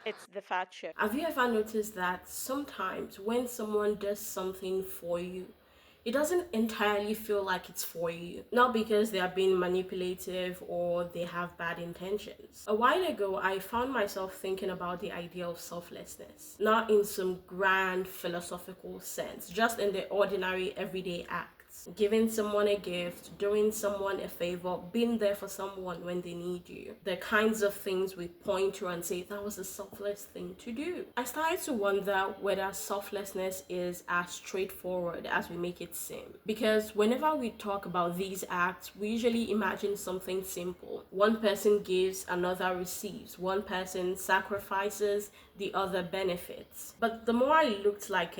It's the fat chip. Have you ever noticed that sometimes when someone does something for you, it doesn't entirely feel like it's for you? Not because they are being manipulative or they have bad intentions. A while ago, I found myself thinking about the idea of selflessness, not in some grand philosophical sense, just in the ordinary everyday act. Giving someone a gift, doing someone a favor, being there for someone when they need you. The kinds of things we point to and say that was a selfless thing to do. I started to wonder whether selflessness is as straightforward as we make it seem. Because whenever we talk about these acts, we usually imagine something simple. One person gives, another receives. One person sacrifices, the other benefits. But the more I looked at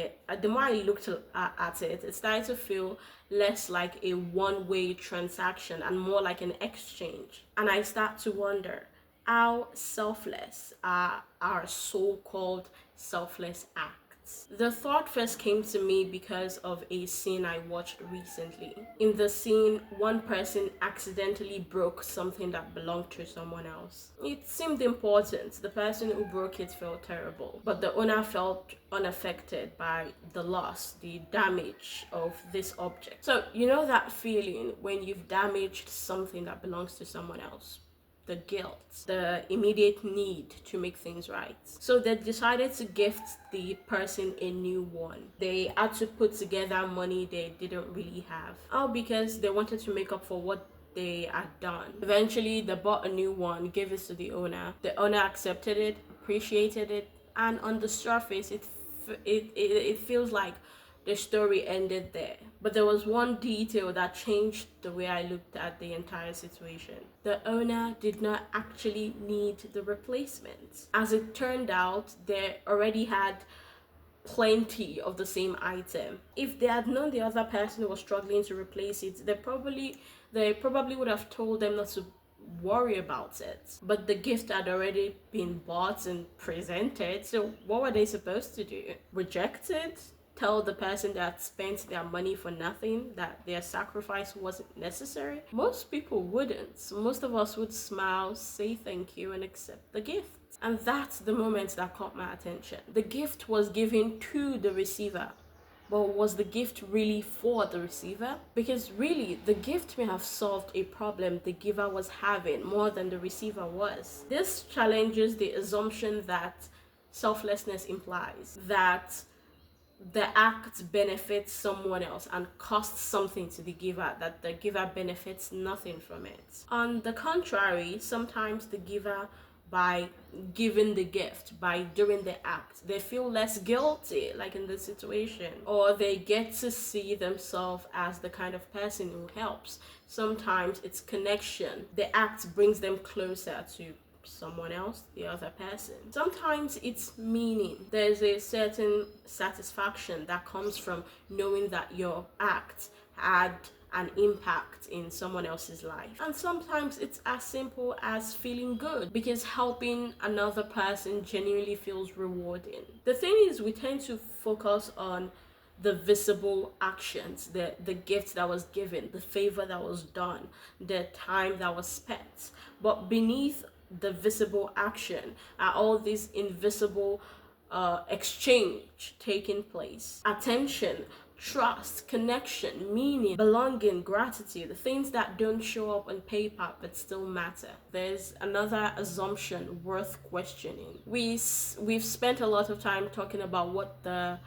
it, it started to feel less like a one-way transaction and more like an exchange. And I start to wonder how selfless are our so-called selfless acts. The thought first came to me because of a scene I watched recently. In the scene, one person accidentally broke something that belonged to someone else. It seemed important. The person who broke it felt terrible, but the owner felt unaffected by the loss, the damage of this object. So, you know that feeling when you've damaged something that belongs to someone else? The guilt, the immediate need to make things right. So they decided to gift the person a new one. They had to put together money they didn't really have. All because they wanted to make up for what they had done. Eventually, they bought a new one, gave it to the owner. The owner accepted it, appreciated it, and on the surface, it feels like the story ended there. But there was one detail that changed the way I looked at the entire situation. The owner did not actually need the replacement. As it turned out, they already had plenty of the same item. If they had known the other person was struggling to replace it, they probably would have told them not to worry about it. But the gift had already been bought and presented, so what were they supposed to do? Reject it? Tell the person that spent their money for nothing that their sacrifice wasn't necessary? Most people wouldn't. Most of us would smile, say thank you, and accept the gift. And that's the moment that caught my attention. The gift was given to the receiver. But was the gift really for the receiver? Because really, the gift may have solved a problem the giver was having more than the receiver was. This challenges the assumption that selflessness implies that the act benefits someone else and costs something to the giver, that the giver benefits nothing from it. On the contrary, sometimes the giver, by giving the gift, by doing the act, they feel less guilty, like in this situation, or they get to see themselves as the kind of person who helps. Sometimes it's connection. The act brings them closer to someone else, the other person. Sometimes it's meaning. There's a certain satisfaction that comes from knowing that your act had an impact in someone else's life. And sometimes it's as simple as feeling good because helping another person genuinely feels rewarding. The thing is, we tend to focus on the visible actions, the gift that was given, the favor that was done, the time that was spent. But beneath the visible action are all these invisible exchange taking place. Attention, trust, connection, meaning, belonging, gratitude, the things that don't show up on paper but still matter. There's another assumption worth questioning. We've spent a lot of time talking about what the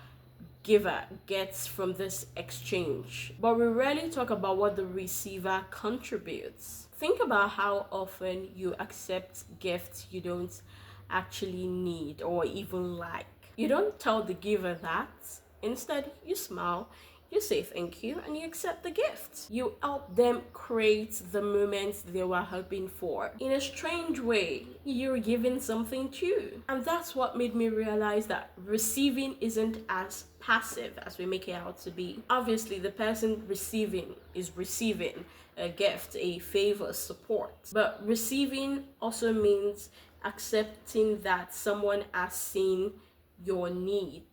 giver gets from this exchange, but we rarely talk about what the receiver contributes. Think about how often you accept gifts you don't actually need or even like. You don't tell the giver that. Instead, you smile, you say thank you, and you accept the gift. You help them create the moments they were hoping for. In a strange way, you're giving something too. And that's what made me realize that receiving isn't as passive as we make it out to be. Obviously, the person receiving is receiving a gift, a favor, support. But receiving also means accepting that someone has seen your need,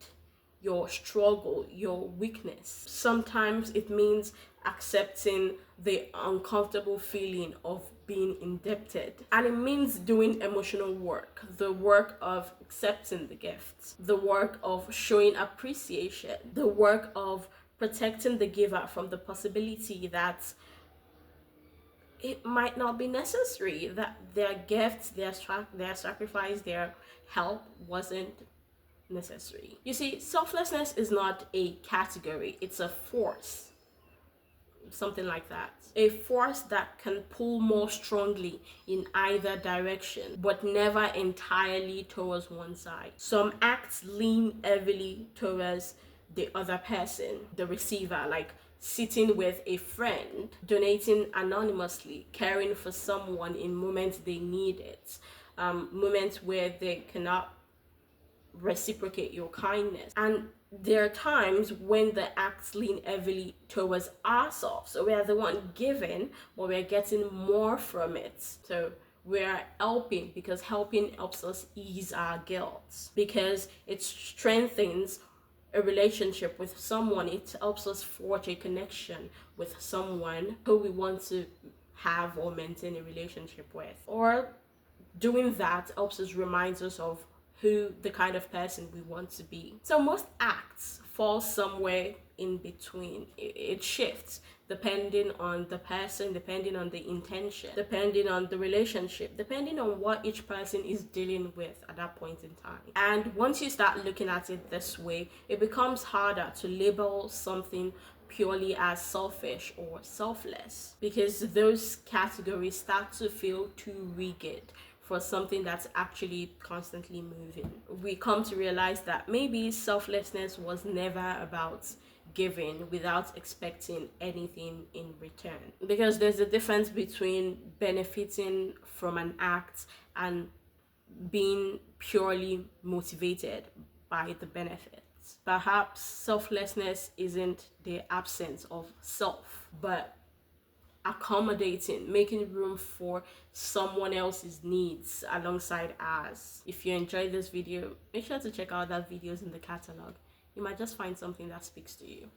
your struggle, your weakness. Sometimes it means accepting the uncomfortable feeling of being indebted. And it means doing emotional work, the work of accepting the gifts, the work of showing appreciation, the work of protecting the giver from the possibility that it might not be necessary, that their gifts, their sacrifice, their help wasn't necessary. You see, selflessness is not a category, it's a force, something like that. A force that can pull more strongly in either direction, but never entirely towards one side. Some acts lean heavily towards the other person, the receiver, like sitting with a friend, donating anonymously, caring for someone in moments they need it, moments where they cannot reciprocate your kindness. And there are times when the acts lean heavily towards ourselves. So we are the one giving, but we're getting more from it. So we're helping because helping helps us ease our guilt, because it strengthens a relationship with someone. It helps us forge a connection with someone who we want to have or maintain a relationship with. Or doing that helps us remind us of who the kind of person we want to be. So most acts fall somewhere in between. It shifts depending on the person, depending on the intention, depending on the relationship, depending on what each person is dealing with at that point in time. And once you start looking at it this way, it becomes harder to label something purely as selfish or selfless, because those categories start to feel too rigid for something that's actually constantly moving. We come to realize that maybe selflessness was never about giving without expecting anything in return. Because there's a difference between benefiting from an act and being purely motivated by the benefits. Perhaps selflessness isn't the absence of self, but accommodating, making room for someone else's needs alongside ours. If you enjoyed this video, make sure to check out that videos in the catalog. You might just find something that speaks to you.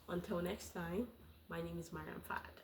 Until next time, my name is Mariam Fad.